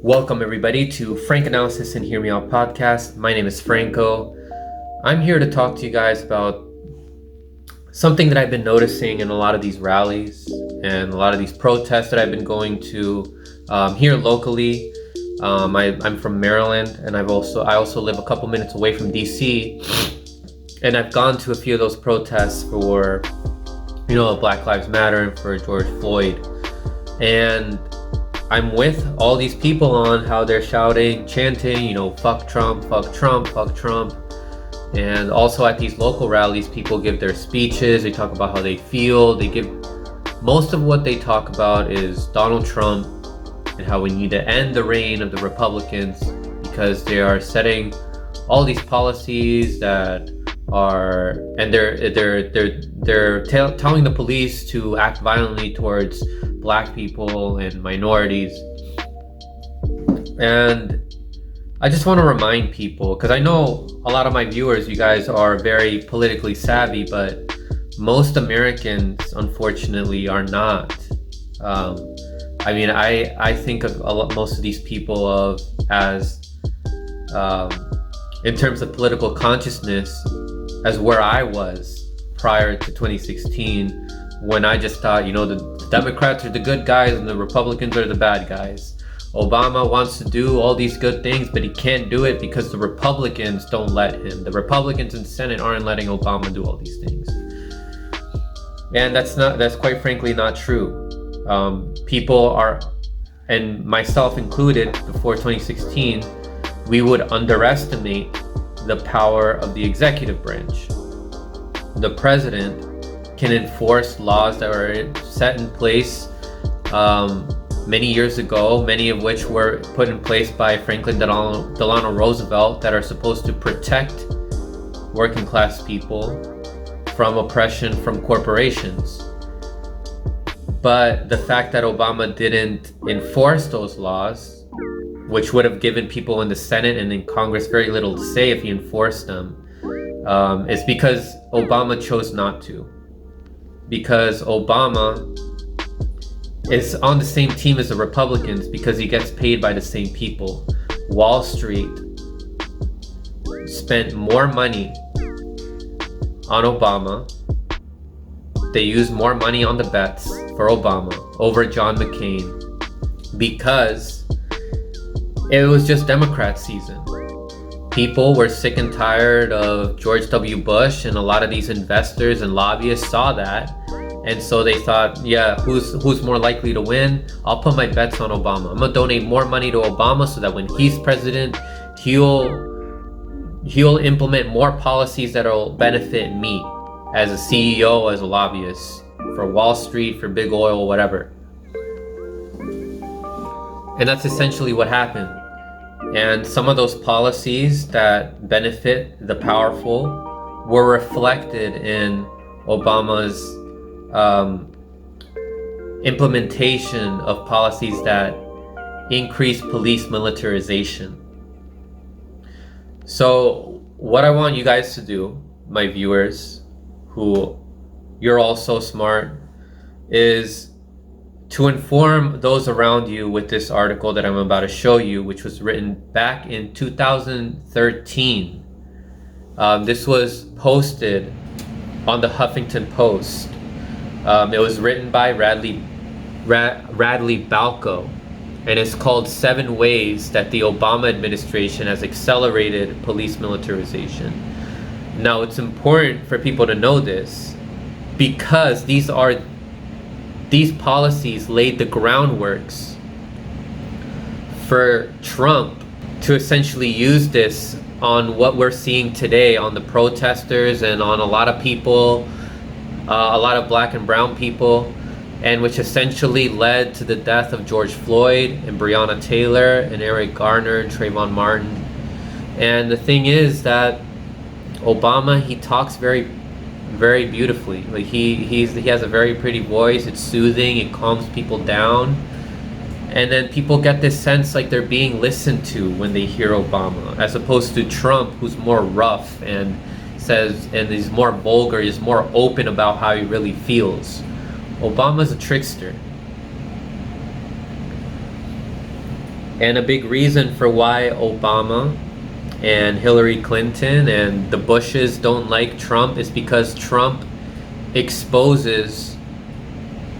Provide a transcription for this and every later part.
Welcome everybody to Frank Analysis and Hear Me Out podcast. My name is Franco. I'm here to talk to you guys about something that I've been noticing in a lot of these rallies and a lot of these protests that I've been going to here locally. I'm from Maryland, and I also live a couple minutes away from DC, and I've gone to a few of those protests for Black Lives Matter and for George Floyd, and I'm with all these people on how they're shouting, chanting, fuck Trump, fuck Trump, fuck Trump. And also at these local rallies, people give their speeches, they talk about how they feel. Most of what they talk about is Donald Trump and how we need to end the reign of the Republicans because they are setting all these policies that are, and they're telling the police to act violently towards Black people and minorities. And I just want to remind people, because I know a lot of my viewers, you guys are very politically savvy, but most Americans unfortunately are not. I think of most of these people as in terms of political consciousness as where I was prior to 2016, when I just thought, the Democrats are the good guys and the Republicans are the bad guys. Obama wants to do all these good things, but he can't do it because the Republicans don't let him. The Republicans in the Senate aren't letting Obama do all these things. And that's quite frankly not true. People are, and myself included, before 2016, we would underestimate the power of the executive branch. The president can enforce laws that were set in place many years ago, many of which were put in place by Franklin Delano Roosevelt, that are supposed to protect working class people from oppression from corporations. But the fact that Obama didn't enforce those laws, which would have given people in the Senate and in Congress very little to say if he enforced them, is because Obama chose not to. Because Obama is on the same team as the Republicans because he gets paid by the same people. Wall Street spent more money on Obama. They used more money on the bets for Obama over John McCain because it was just Democrat season. People were sick and tired of George W. Bush, and a lot of these investors and lobbyists saw that. And so they thought, who's more likely to win? I'll put my bets on Obama. I'm gonna donate more money to Obama so that when he's president, he'll implement more policies that'll benefit me as a CEO, as a lobbyist, for Wall Street, for big oil, whatever. And that's essentially what happened. And some of those policies that benefit the powerful were reflected in Obama's implementation of policies that increase police militarization. So what I want you guys to do, my viewers, who you're all so smart, is to inform those around you with this article that I'm about to show you, which was written back in 2013. This was posted on the Huffington Post. It was written by Radley Balco, and it's called 7 Ways That the Obama Administration Has Accelerated Police Militarization. Now, it's important for people to know this because these policies laid the groundworks for Trump to essentially use this on what we're seeing today on the protesters and on a lot of people, a lot of Black and brown people, and which essentially led to the death of George Floyd and Breonna Taylor and Eric Garner and Trayvon Martin. And the thing is that Obama, he talks very, very beautifully. Like he has a very pretty voice. It's soothing. It calms people down. And then people get this sense like they're being listened to when they hear Obama, as opposed to Trump, who's more rough and he's more vulgar, he's more open about how he really feels. Obama's a trickster. And a big reason for why Obama and Hillary Clinton and the Bushes don't like Trump is because Trump exposes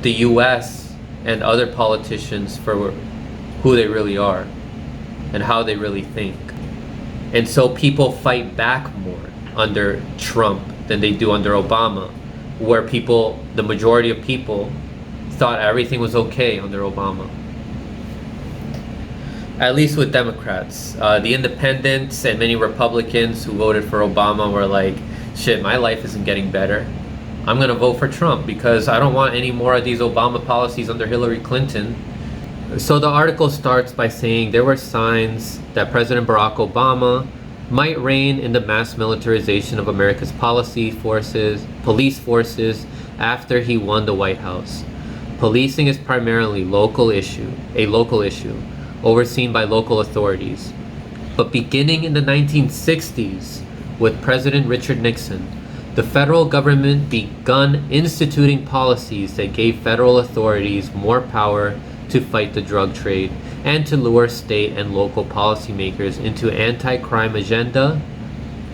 the US and other politicians for who they really are and how they really think. And so people fight back more under Trump than they do under Obama, where the majority of people thought everything was okay under Obama. At least with Democrats. The independents and many Republicans who voted for Obama were like, shit, my life isn't getting better. I'm gonna vote for Trump because I don't want any more of these Obama policies under Hillary Clinton. So the article starts by saying there were signs that President Barack Obama might rein in the mass militarization of America's police forces after he won the White House. Policing is primarily a local issue, overseen by local authorities. But beginning in the 1960s, with President Richard Nixon, the federal government begun instituting policies that gave federal authorities more power to fight the drug trade and to lure state and local policymakers into anti-crime agenda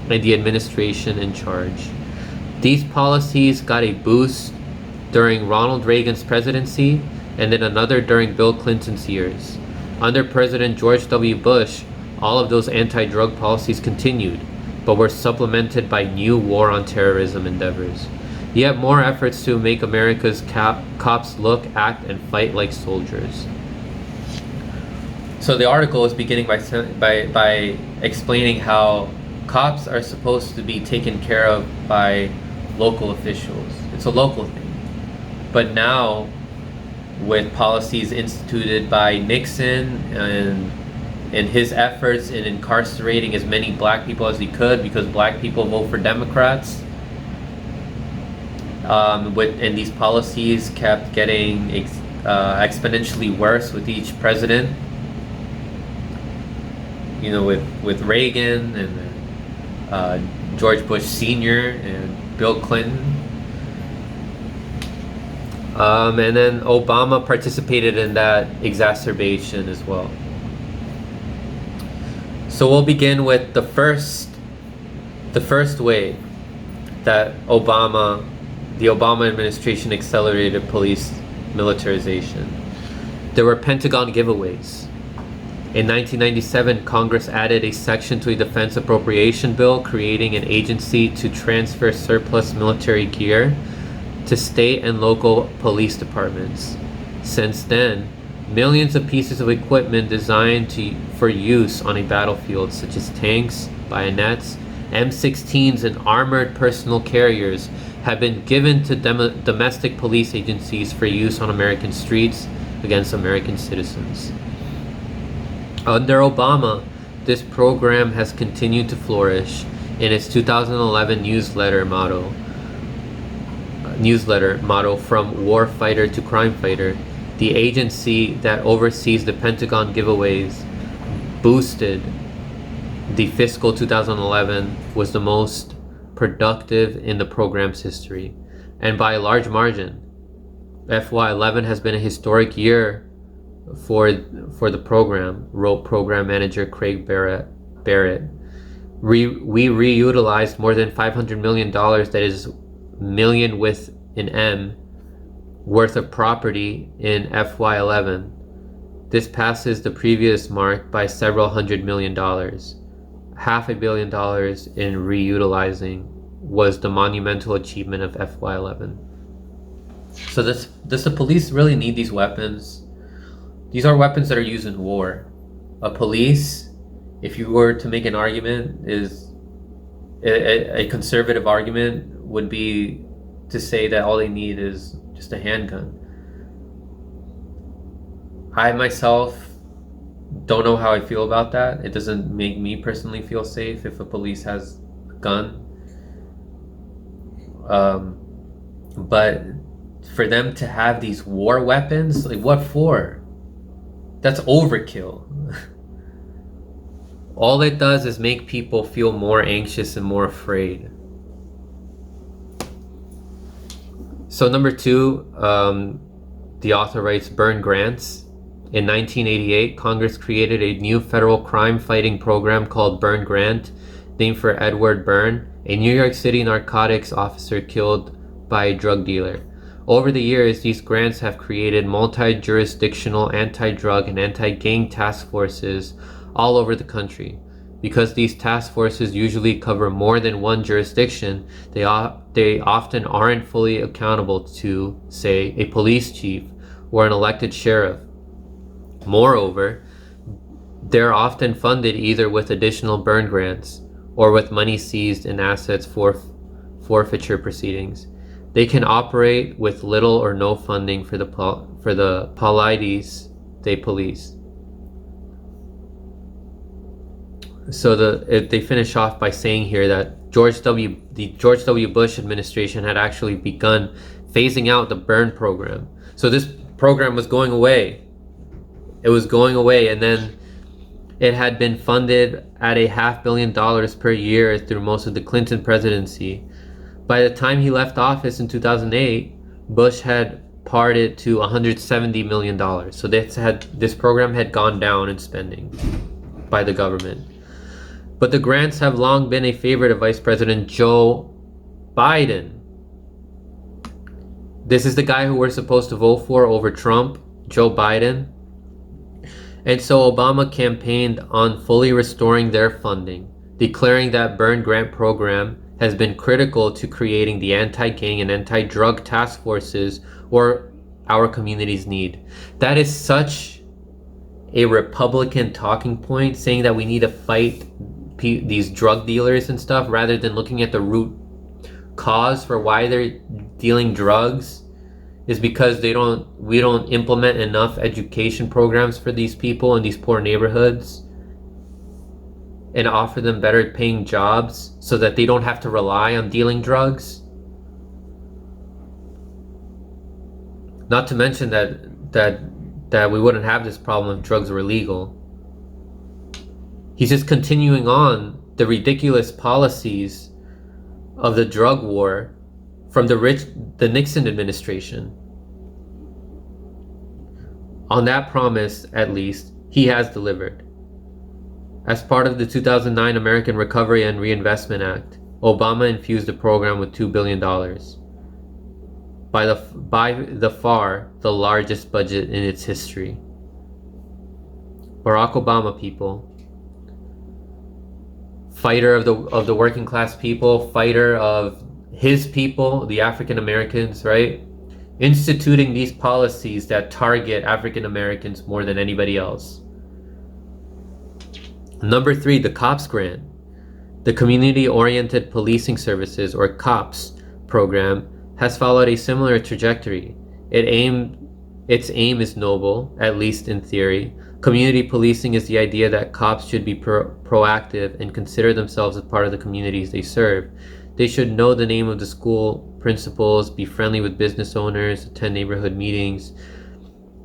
and the administration in charge. These policies got a boost during Ronald Reagan's presidency and then another during Bill Clinton's years. Under President George W. Bush, all of those anti-drug policies continued, but were supplemented by new war on terrorism endeavors. Yet more efforts to make America's cops look, act, and fight like soldiers. So the article is beginning by explaining how cops are supposed to be taken care of by local officials. It's a local thing. But now, with policies instituted by Nixon and his efforts in incarcerating as many black people as he could because black people vote for Democrats, and these policies kept getting exponentially worse with each president. You know, with Reagan and George Bush Sr. and Bill Clinton. And then Obama participated in that exacerbation as well. So we'll begin with the first way that the Obama administration accelerated police militarization. There were Pentagon giveaways. In 1997, Congress added a section to a defense appropriation bill creating an agency to transfer surplus military gear to state and local police departments. Since then, millions of pieces of equipment designed for use on a battlefield, such as tanks, bayonets, M16s, and armored personal carriers, have been given to domestic police agencies for use on American streets against American citizens. Under Obama, this program has continued to flourish. In its 2011 newsletter motto, From Warfighter to Crime Fighter, the agency that oversees the Pentagon giveaways boosted the fiscal 2011 was the most productive in the program's history, and by a large margin. FY11 has been a historic year for the program, wrote program manager Craig Barrett. We reutilized more than $500 million, that is million with an M, worth of property in FY11. This passes the previous mark by several $100 million. $500 million in reutilizing was the monumental achievement of FY11. So does the police really need these weapons? These are weapons that are used in war. A police, if you were to make an argument, is a conservative argument would be to say that all they need is just a handgun. I myself don't know how I feel about that. It doesn't make me personally feel safe if a police has a gun. But for them to have these war weapons, like what for? That's overkill. All it does is make people feel more anxious and more afraid. So number 2, the author writes, burn grants In 1988, Congress created a new federal crime-fighting program called Byrne Grant, named for Edward Byrne, a New York City narcotics officer killed by a drug dealer. Over the years, these grants have created multi-jurisdictional anti-drug and anti-gang task forces all over the country. Because these task forces usually cover more than one jurisdiction, they often aren't fully accountable to, say, a police chief or an elected sheriff. Moreover, they're often funded either with additional Byrne grants or with money seized in assets for forfeiture proceedings. They can operate with little or no funding for the polities they police. So they finish off by saying here that the George W. Bush administration had actually begun phasing out the Byrne program. So this program was going away. It was going away, and then it had been funded at a $500 million per year through most of the Clinton presidency. By the time he left office in 2008, Bush had parted to $170 million. So this program had gone down in spending by the government. But the grants have long been a favorite of Vice President Joe Biden. This is the guy who we're supposed to vote for over Trump, Joe Biden. And so Obama campaigned on fully restoring their funding, declaring that Byrne Grant program has been critical to creating the anti-gang and anti-drug task forces or our communities need. That is such a Republican talking point, saying that we need to fight these drug dealers and stuff rather than looking at the root cause for why they're dealing drugs is because we don't implement enough education programs for these people in these poor neighborhoods and offer them better paying jobs so that they don't have to rely on dealing drugs. Not to mention that we wouldn't have this problem if drugs were legal. He's just continuing on the ridiculous policies of the drug war from the Nixon administration. On that promise, at least, he has delivered. As part of the 2009 American Recovery and Reinvestment Act, Obama infused the program with $2 billion. By the far the largest budget in its history. Barack Obama, people. Fighter of the working class people, fighter of his people, the African Americans, right? Instituting these policies that target African Americans more than anybody else. Number 3, the COPS grant. The Community Oriented Policing Services, or COPS program, has followed a similar trajectory. Its aim is noble, at least in theory. Community policing is the idea that cops should be proactive and consider themselves as part of the communities they serve. They should know the name of the school principals, be friendly with business owners, attend neighborhood meetings.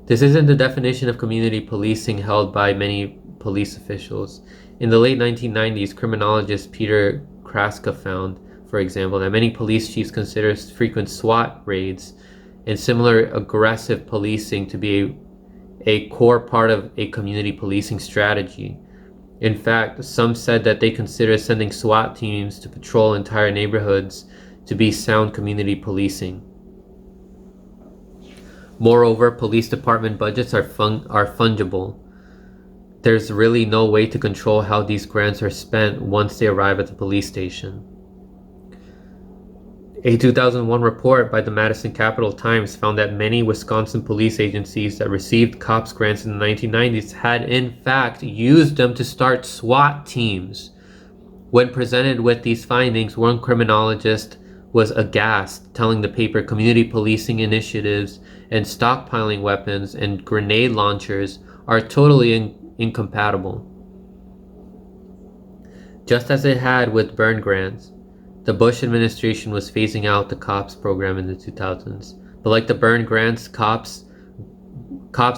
This isn't the definition of community policing held by many police officials. In the late 1990s, criminologist Peter Kraska found, for example, that many police chiefs consider frequent SWAT raids and similar aggressive policing to be a core part of a community policing strategy. In fact, some said that they consider sending SWAT teams to patrol entire neighborhoods to be sound community policing. Moreover, police department budgets are fungible. There's really no way to control how these grants are spent once they arrive at the police station. A 2001 report by the Madison Capital Times found that many Wisconsin police agencies that received COPS grants in the 1990s had in fact used them to start SWAT teams. When presented with these findings, one criminologist was aghast, telling the paper community policing initiatives and stockpiling weapons and grenade launchers are totally incompatible. Just as it had with Byrne grants, the Bush administration was phasing out the COPS program in the 2000s. But like the Byrne grants, COPS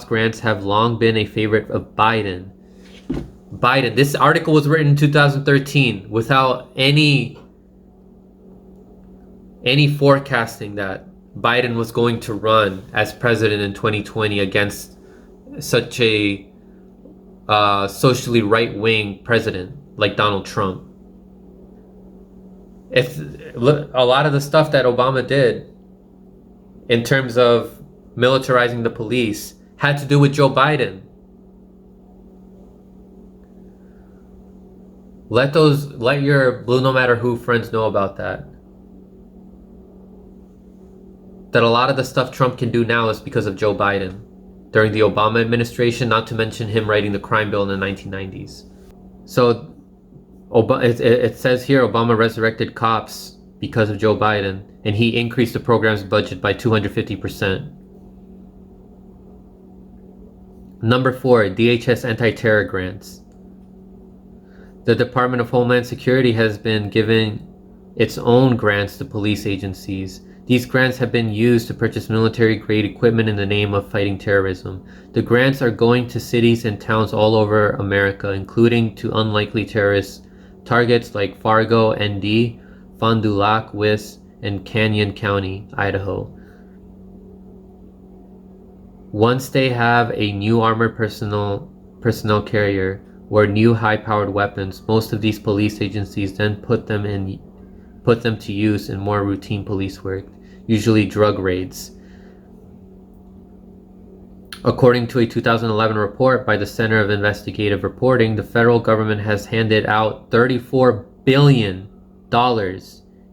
grants have long been a favorite of Biden. This article was written in 2013 without any forecasting that Biden was going to run as president in 2020 against such a socially right-wing president like Donald Trump. If a lot of the stuff that Obama did in terms of militarizing the police had to do with Joe Biden. Let your blue no matter who friends know about that. That a lot of the stuff Trump can do now is because of Joe Biden during the Obama administration, not to mention him writing the crime bill in the 1990s. So it says here Obama resurrected cops because of Joe Biden, and he increased the program's budget by 250%. Number 4, DHS Antiterror Grants. The Department of Homeland Security has been giving its own grants to police agencies. These grants have been used to purchase military-grade equipment in the name of fighting terrorism. The grants are going to cities and towns all over America, including to unlikely terrorist targets like Fargo, ND, Fond du Lac, Wyss, and Canyon County, Idaho. Once they have a new armored personnel carrier or new high-powered weapons, most of these police agencies then put them to use in more routine police work, usually drug raids. According to a 2011 report by the Center of Investigative Reporting, the federal government has handed out $34 billion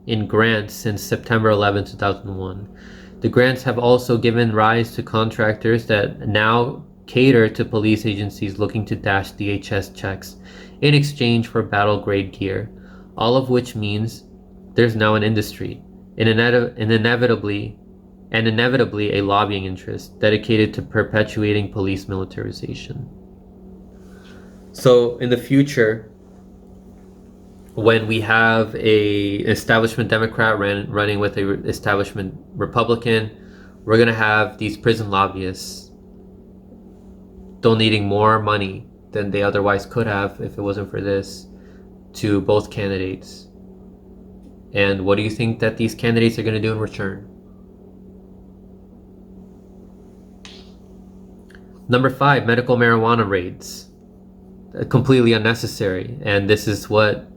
in grants since September 11, 2001. The grants have also given rise to contractors that now cater to police agencies looking to dash DHS checks in exchange for battle-grade gear, all of which means there's now an industry, and inevitably a lobbying interest dedicated to perpetuating police militarization. So in the future, when we have a establishment Democrat running with a establishment Republican, we're going to have these prison lobbyists donating more money than they otherwise could have if it wasn't for this to both candidates. And what do you think that these candidates are going to do in return? Number 5, medical marijuana raids. Completely unnecessary, and this is what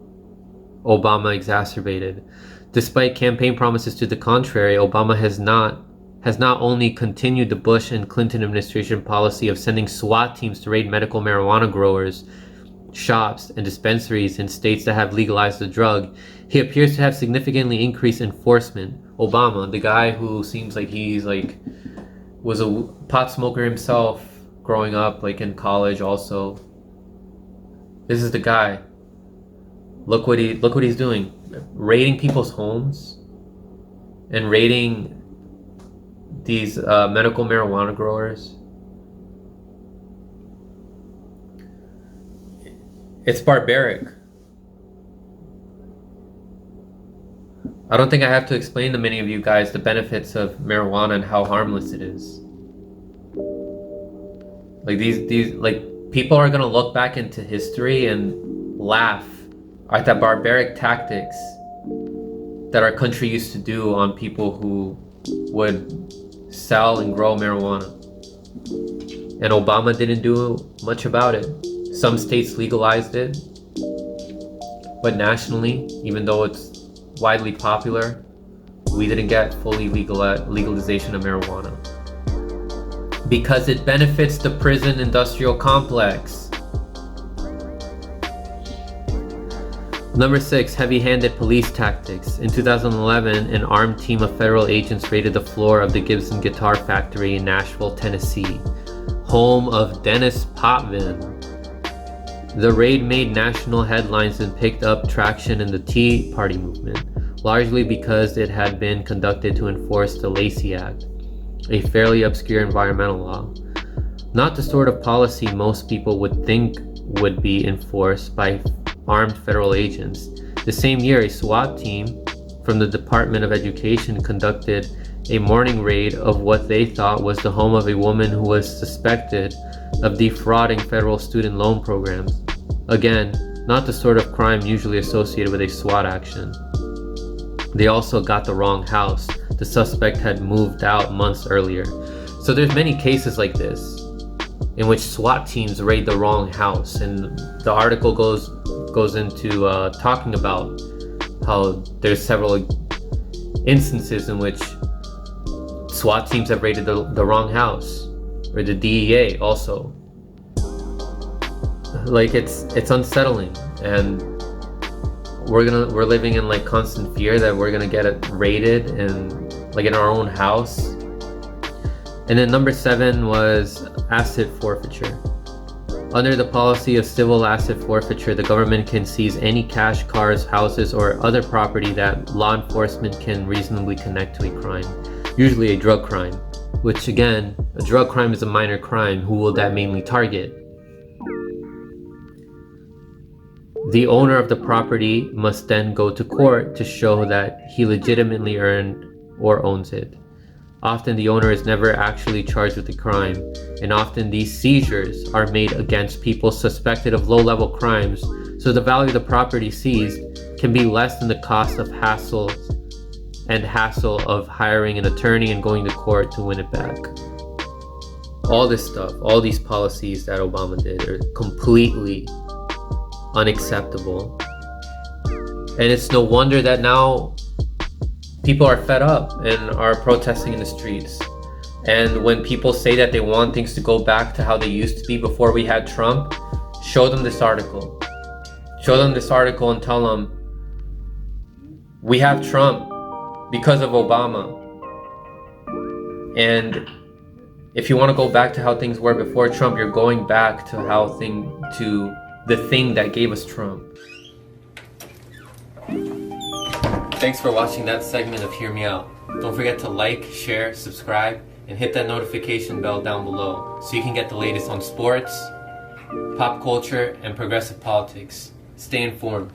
Obama exacerbated. Despite campaign promises to the contrary, Obama has not only continued the Bush and Clinton administration policy of sending SWAT teams to raid medical marijuana growers, shops, and dispensaries in states that have legalized the drug, he appears to have significantly increased enforcement. Obama, the guy who seems like was a pot smoker himself growing up, like in college also. This is the guy. Look what he's doing. Raiding people's homes and raiding these medical marijuana growers. It's barbaric. I don't think I have to explain to many of you guys the benefits of marijuana and how harmless it is. Like these people are gonna look back into history and laugh at the barbaric tactics that our country used to do on people who would sell and grow marijuana. And Obama didn't do much about it. Some states legalized it, but nationally, even though it's widely popular, we didn't get fully legalization of marijuana. Because it benefits the prison industrial complex. Number 6, heavy-handed police tactics. In 2011, an armed team of federal agents raided the floor of the Gibson Guitar Factory in Nashville, Tennessee, home of Dennis Potvin. The raid made national headlines and picked up traction in the Tea Party movement, largely because it had been conducted to enforce the Lacey Act, a fairly obscure environmental law. Not the sort of policy most people would think would be enforced by armed federal agents. The same year, a SWAT team from the Department of Education conducted a morning raid of what they thought was the home of a woman who was suspected of defrauding federal student loan programs. Again, not the sort of crime usually associated with a SWAT action. They also got the wrong house. The suspect had moved out months earlier. So there's many cases like this in which SWAT teams raid the wrong house. And the article goes into talking about how there's several instances in which SWAT teams have raided the wrong house, or the DEA also. Like, it's unsettling, and we're living in like constant fear that we're gonna get it raided and like in our own house. And then number 7 was asset forfeiture. Under the policy of civil asset forfeiture, the government can seize any cash, cars, houses, or other property that law enforcement can reasonably connect to a crime, usually a drug crime, which again, a drug crime is a minor crime. Who will that mainly target? The owner of the property must then go to court to show that he legitimately earned or owns it. Often the owner is never actually charged with the crime, and often these seizures are made against people suspected of low-level crimes, so the value of the property seized can be less than the cost of hassle of hiring an attorney and going to court to win it back. All this stuff, all these policies that Obama did are completely unacceptable. And it's no wonder that now people are fed up and are protesting in the streets. And when people say that they want things to go back to how they used to be before we had Trump, show them this article. Show them this article and tell them, we have Trump because of Obama. And if you want to go back to how things were before Trump, you're going back to the thing that gave us Trump. Thanks for watching that segment of Hear Me Out. Don't forget to like, share, subscribe, and hit that notification bell down below so you can get the latest on sports, pop culture, and progressive politics. Stay informed.